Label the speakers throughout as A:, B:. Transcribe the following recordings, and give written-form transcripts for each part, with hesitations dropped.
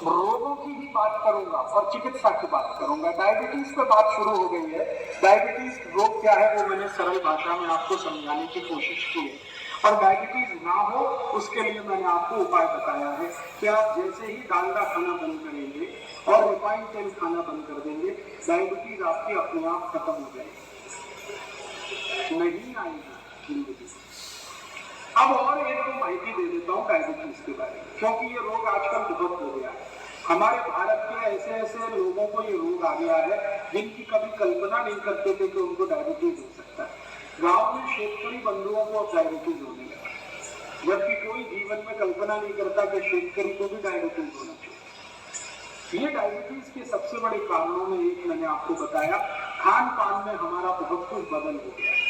A: रोगों की भी बात करूंगा और चिकित्सा की बात करूंगा। डायबिटीज पे बात शुरू हो गई है। डायबिटीज रोग क्या है वो मैंने सरल भाषा में आपको समझाने की कोशिश की है, और डायबिटीज ना हो उसके लिए मैंने आपको उपाय बताया है कि आप जैसे ही डालडा खाना बंद करेंगे और रिफाइंड तेल खाना बंद कर देंगे, डायबिटीज आपकी अपने आप खत्म हो जाएगी, नहीं आएगी जिंदगी। अब और एक तो माहिती दे देता हूँ डायबिटीज के बारे में, क्योंकि ये रोग आजकल बहुत हो गया है। हमारे भारत के ऐसे ऐसे लोगों को ये रोग आ गया है जिनकी कभी कल्पना नहीं करते थे कि उनको डायबिटीज हो सकता है। गांव में शेतकरी बंधुओं को अब डायबिटीज होने लगा, जबकि कोई जीवन में कल्पना नहीं करता कि शेतकरी को भी डायबिटीज होना चाहिए। ये डायबिटीज के सबसे बड़े कारणों में एक मैंने आपको बताया, खान पान में हमारा बहुत कुछ बदल हो गया है।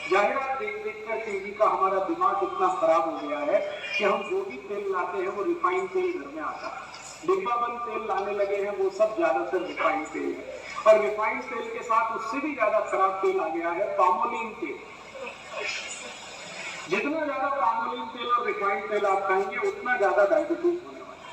A: जाहिरात देख देख कर टीवी का हमारा दिमाग इतना खराब हो गया है कि हम जो भी तेल लाते हैं वो रिफाइंड तेल घर में आता है। डिब्बा बंद तेल लाने लगे हैं वो सब ज्यादातर रिफाइंड तेल है, और रिफाइंड तेल के साथ उससे भी ज्यादा खराब तेल आ गया है पामोलिन तेल। जितना ज्यादा पामोलिन तेल और रिफाइंड तेल आप खाएंगे उतना ज्यादा डायबिटीज होने वाला है।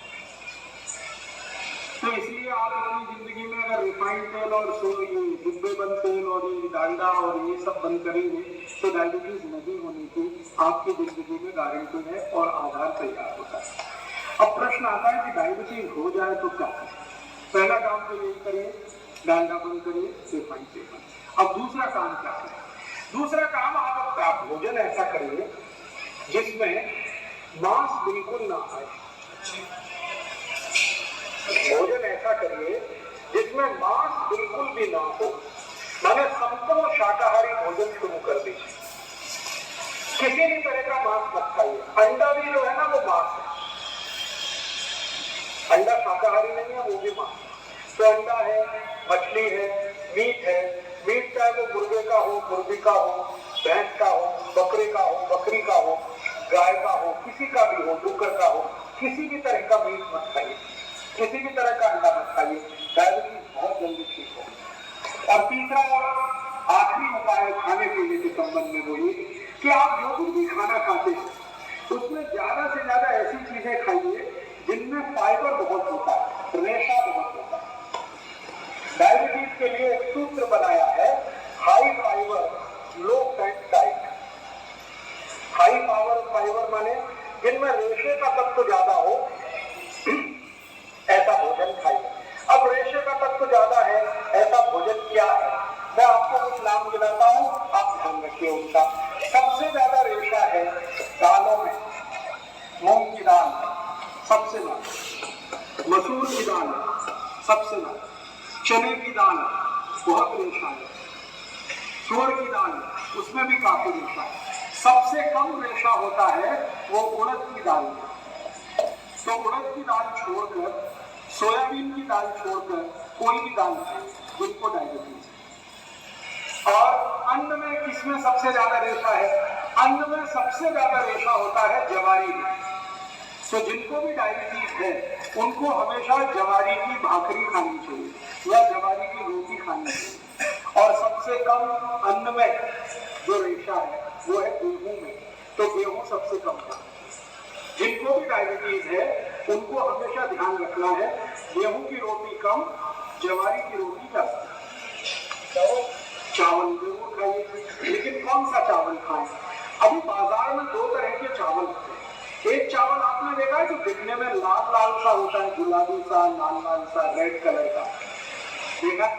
A: तो इसलिए आप अपनी जिंदगी में अगर रिफाइंड तेल और ये डिब्बे बंद तेल और ये डालडा और ये सब बंद करेंगे तो डायबिटीज नहीं होने की आपकी जिंदगी में गारंटी है और आधार तैयार होता है। अब प्रश्न आता है कि डायबिटीज हो जाए तो क्या करें। पहला काम तो यही करिए, डालडा बंद करिए, रिफाइंड तेल बंद। अब दूसरा काम क्या करें? दूसरा काम आप भोजन ऐसा करिए जिसमें मांस बिल्कुल ना आए। भोजन ऐसा करिए जिसमें मांस बिल्कुल भी ना हो, माने संपूर्ण शाकाहारी भोजन शुरू कर दीजिए। किसी भी तरह का मांस मत खाइए। अंडा भी जो है ना वो मांस है, अंडा शाकाहारी नहीं है, वो भी मांस है। तो अंडा है, मछली है, मीट है, मीट चाहे वो मुर्गे का हो, मुर्गी का हो, भैंस का हो, बकरे का हो, बकरी का हो, गाय का हो, किसी का भी हो, डुक्कर का हो, किसी भी तरह का मीट मत खाइए, किसी भी तरह का अंडा मत खाइए, डायबिटीज बहुत जल्दी ठीक हो। और तीसरा और आखिरी उपाय खाने पीने के संबंध में वो ये कि आप जो कुछ भी खाना खाते हैं उसमें ज्यादा से ज्यादा ऐसी चीजें खाइए जिनमें फाइबर बहुत होता है, रेशा बहुत होता है। डायबिटीज के लिए एक सूत्र बनाया है, high fibre low fat diet. High power fibre माने जिनमें रेशे का तत्व ज्यादा हो ऐसा भोजन खाइए। अब रेशे का तत्व ज्यादा है ऐसा भोजन क्या है, मैं आपको कुछ नाम गिनाता हूं, आप ध्यान रखिए उनका। सबसे ज्यादा रेशा है दालों में, मूंग की दाल सबसे ज्यादा, मसूर की दाल सबसे ज्यादा, चने की दाल बहुत रेशा है, तुअर की दाल उसमें भी काफी रेशा है। सबसे कम रेशा होता है वो उड़द की दाल में। तो उड़द की दाल छोड़कर, सोयाबीन की दाल छोड़कर कोई भी दाल खाए जिनको डायबिटीज है। और अन्न में किसमें सबसे ज्यादा रेशा है? अन्न में सबसे ज्यादा रेशा होता है जवारी में। तो जिनको भी डायबिटीज है उनको हमेशा जवारी की भाकरी खानी चाहिए या जवारी की रोटी खानी चाहिए। और सबसे कम अन्न में जो रेशा है वो है गेहूं में, तो गेहूं सबसे कम है। जिनको भी डायबिटीज है उनको हमेशा ध्यान रखना है गेहूं की रोटी कम, जवारी की रोटी ज्यादा। चावल जरूर खाइए, लेकिन कौन सा चावल खाएं? अभी बाजार में दो तरह के चावल होते हैं। एक चावल आपने देखा है जो दिखने में लाल लाल सा होता है, गुलाबी सा, लाल लाल सा, रेड कलर का, देखा?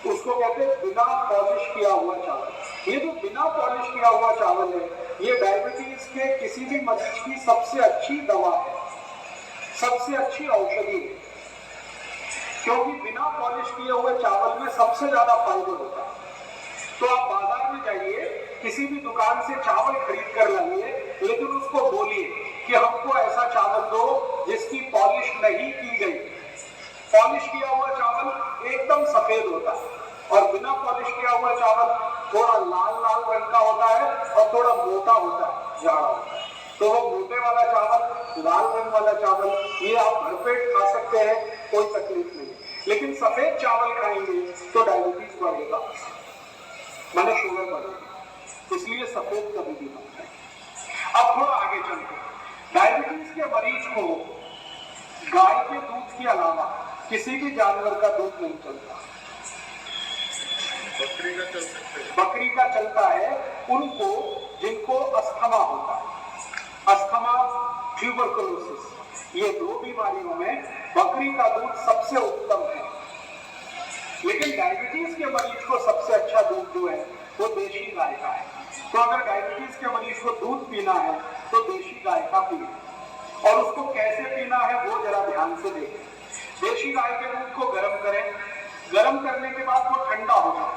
A: उसको कहते हैं बिना पॉलिश किया हुआ चावल। ये जो बिना पॉलिश किया हुआ चावल है ये डायबिटीज के किसी भी मरीज की सबसे अच्छी दवा है, सबसे अच्छी औषधि है, क्योंकि बिना पॉलिश किए हुए चावल में सबसे ज्यादा फाइबर होता है। तो आप बाजार में जाइए, किसी भी दुकान से चावल खरीद कर लाइए, लेकिन उसको बोलिए कि हमको ऐसा चावल दो जिसकी पॉलिश नहीं की गई। पॉलिश किया हुआ चावल एकदम सफेद होता है और बिना पॉलिश किया हुआ चावल थोड़ा लाल लाल रंग का होता है और थोड़ा मोटा होता है, जाड़ा होता है। तो वो मोटे वाला चावल, लाल रंग वाला चावल, ये आप भरपेट खा सकते हैं, कोई तकलीफ नहीं। लेकिन सफेद चावल खाएंगे तो डायबिटीज बढ़ेगा, माने शुगर बढ़ेगी, इसलिए सफेद कभी भी मत खाएं। अब थोड़ा आगे चलते हैं। डायबिटीज के मरीज को गाय के दूध के अलावा किसी भी जानवर का दूध नहीं चलता। बकरी का चलता है उनको जिनको अस्थमा होता है, अस्थमा, ट्यूबरकुलोसिस, ये दो बीमारियों में बकरी का दूध सबसे उत्तम है। लेकिन डायबिटीज के मरीज को सबसे अच्छा दूध जो है वो देशी गाय का है। तो अगर डायबिटीज के मरीज को दूध पीना है तो देशी गाय का पिए, और उसको कैसे पीना है वो जरा ध्यान से देखें। देशी गाय के दूध को गर्म करें, गर्म करने के बाद वो ठंडा हो जाए,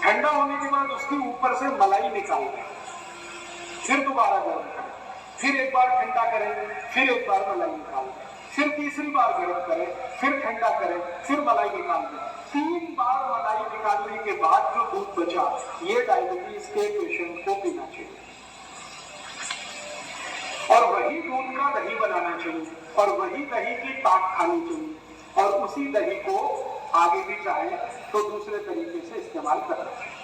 A: ठंडा होने के बाद उसके ऊपर से मलाई निकाल दें, फिर दोबारा गर्म करें, फिर एक बार ठंडा करें, फिर एक बार मलाई निकाल दें, फिर तीसरी बार गर्म करें, फिर ठंडा करें, फिर मलाई निकाल दें। 3 बार मलाई निकालने के बाद जो दूध बचा, ये डायबिटीज के पेशेंट को पीना चाहिए। और वही दूध का दही बनाना चाहिए, और वही दही की ताक खानी चाहिए, और उसी दही को आगे भी चाहे तो दूसरे तरीके से इस्तेमाल करना चाहिए।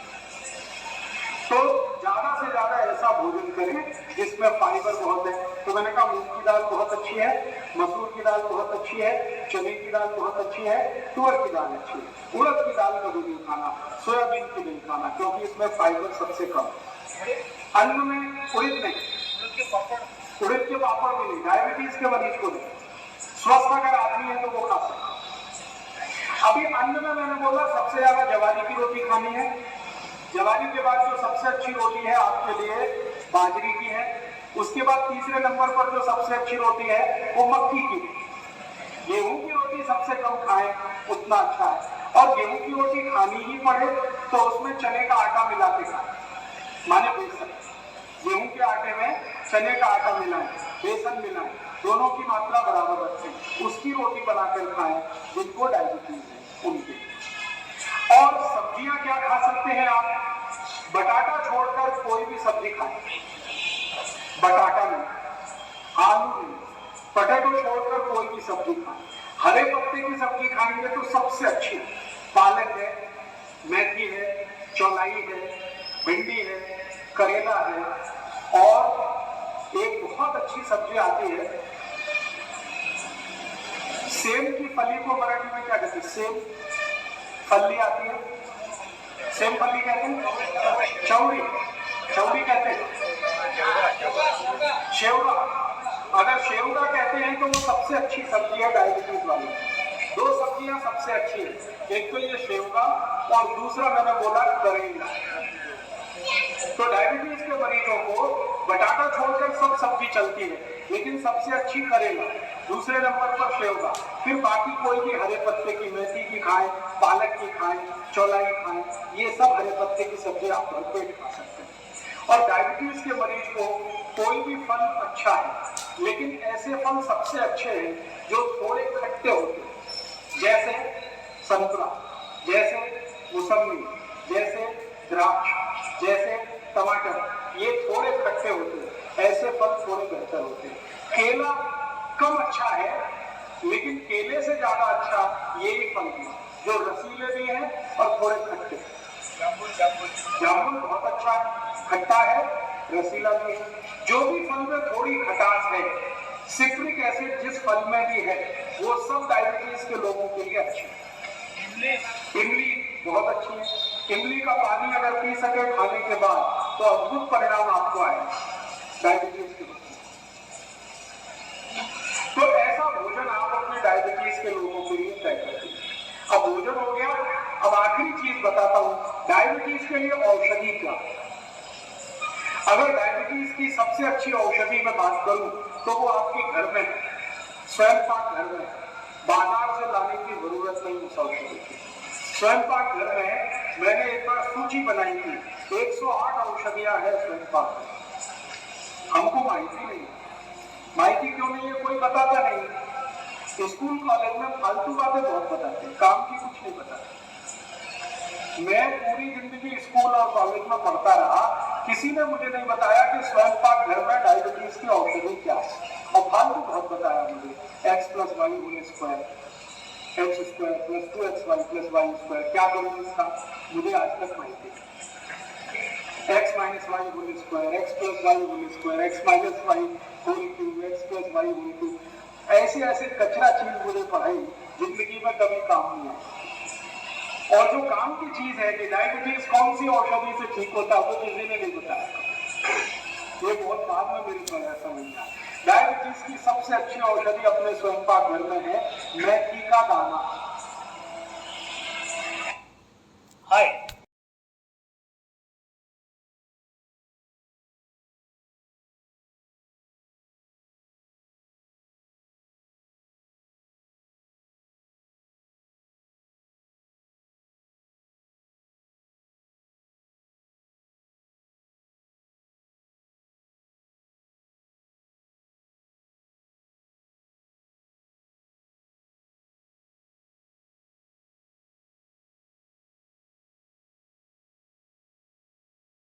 A: तो ज्यादा से ज्यादा ऐसा भोजन करें जिसमें फाइबर बहुत है। तो मैंने कहा मूंग की दाल बहुत अच्छी है, मसूर की दाल बहुत अच्छी है, चने की दाल बहुत अच्छी है, तुअर की दाल अच्छी है। उड़द की दाल कभी नहीं खाना, सोयाबीन की नहीं खाना, क्योंकि इसमें फाइबर सबसे कम है। अन्न में उड़द नहीं, उड़द के पापड़ भी नहीं, डायबिटीज के मरीज को नहीं। स्वस्थ अगर आदमी है तो वो खा सकता। अभी अन्न में मैंने बोला सबसे ज्यादा जवारी की रोटी खानी है। जवारी के बाद जो सबसे अच्छी रोटी है आपके लिए बाजरी की है। उसके बाद तीसरे नंबर पर जो सबसे अच्छी रोटी है वो मक्की की। गेहूं की रोटी सबसे कम खाएं उतना अच्छा है, और गेहूं की रोटी खानी ही पड़े तो उसमें चने का आटा मिला के खाएं, माने बेसन। गेहूं के आटे में चने का आटा मिलाएं, बेसन मिलाएं, दोनों की मात्रा बराबर रखें, उसकी रोटी बनाकर खाएं जिनको डायबिटीज है उनके। और सब्जियां क्या खा सकते हैं आप? बटाटा छोड़कर कोई भी सब्जी खाएं, बटाटा नहीं, आलू नहीं, पोटैटो छोड़कर कोई भी सब्जी खाएं। हरे पत्ते की सब्जी खाएंगे तो सबसे अच्छी पालक है, मेथी है, चौलाई है, भिंडी है, करेला है, और एक बहुत अच्छी सब्जी आती है सेम की फली को मराठी में क्या कहते हैं? सेम फली आती है, सेम फली कहते हैं, चौड़ी, चौड़ी कहते हैं, शेवगा। अगर शेवगा कहते हैं तो वो सबसे अच्छी सब्जी है डायबिटीज वाली। 2 सब्जियां सबसे अच्छी है, एक तो ये शेवगा और दूसरा मैंने बोला करेला। तो डायबिटीज के मरीजों को बटाटा छोड़कर सब सब्जी चलती है, लेकिन सबसे अच्छी करेला, दूसरे नंबर पर शेवगा, फिर बाकी कोई भी हरे पत्ते की, मेथी की खाएं, पालक की खाएं, चौलाई खाएं, ये सब हरे पत्ते की सब्जी आप भरपेट खा सकते हैं। और डायबिटीज के मरीज को कोई भी फल अच्छा है, लेकिन ऐसे फल सबसे अच्छे हैं जो थोड़े खट्टे होते हैं, जैसे संतरा, जैसे मौसमी, जैसे द्राक्ष, जैसे टमाटर, ये थोड़े खट्टे होते हैं, ऐसे फल थोड़े बेहतर होते हैं। केला कम अच्छा है, लेकिन केले से ज्यादा अच्छा यही फल है जो रसीले भी हैं और थोड़े खट्टे। जामुन बहुत अच्छा है, खट्टा है, रसीला भी है। जो भी फल में थोड़ी खटास है, सिट्रिक एसिड जिस फल में भी है, वो सब डायबिटीज के लोगों के लिए अच्छी है। इमली बहुत अच्छी है, इमली का पानी अगर पी सके खाने के बाद तो अद्भुत परिणाम आपको आए डायबिटीज के। तो ऐसा भोजन आप अपने डायबिटीज के लोगों के लिए तय करते हैं। अब भोजन हो गया, अब आखिरी चीज बताता हूं, डायबिटीज के लिए औषधि क्या। अगर डायबिटीज की सबसे अच्छी औषधि में बात करूं तो वो आपके घर में, स्वयं पाक घर में, बाजार से लाने की जरूरत नहीं उस औषधि की। स्वयं पाक घर में मैंने एक बार सूची बनाई थी, 108 औषधियां है स्वयं पाक में। हमको माहिती नहीं, माहिती क्यों नहीं है, कोई बताता नहीं। स्कूल कॉलेज में फालतू बातें बहुत बताते हैं, काम की कुछ नहीं बताते। मैं पूरी जिंदगी स्कूल और कॉलेज में पढ़ता रहा, किसी ने मुझे नहीं बताया कि स्वयं पाक घर में डायबिटीज की औषधि क्या है। और फालतू बहुत बताया मुझे, x + y whole square, x² + 2xy + y², क्या करूँ इसका मुझे आज तक माहिती है। x - y whole square, x + y whole square, x - y whole cube, x + y whole cube, ऐसी ऐसी कचरा चीज मुझे पढ़ाई जिंदगी में कभी काम नहीं आई। और जो काम की चीज है कि डायबिटीज कौन सी औषधि से ठीक होता है वो किसी ने नहीं बताया। ये बहुत बाद में मेरे को समझ में आया। डायबिटीज की सबसे अच्छी औषधि अपने स्वयं पाक घर में है मेथी का दाना।
B: हाय,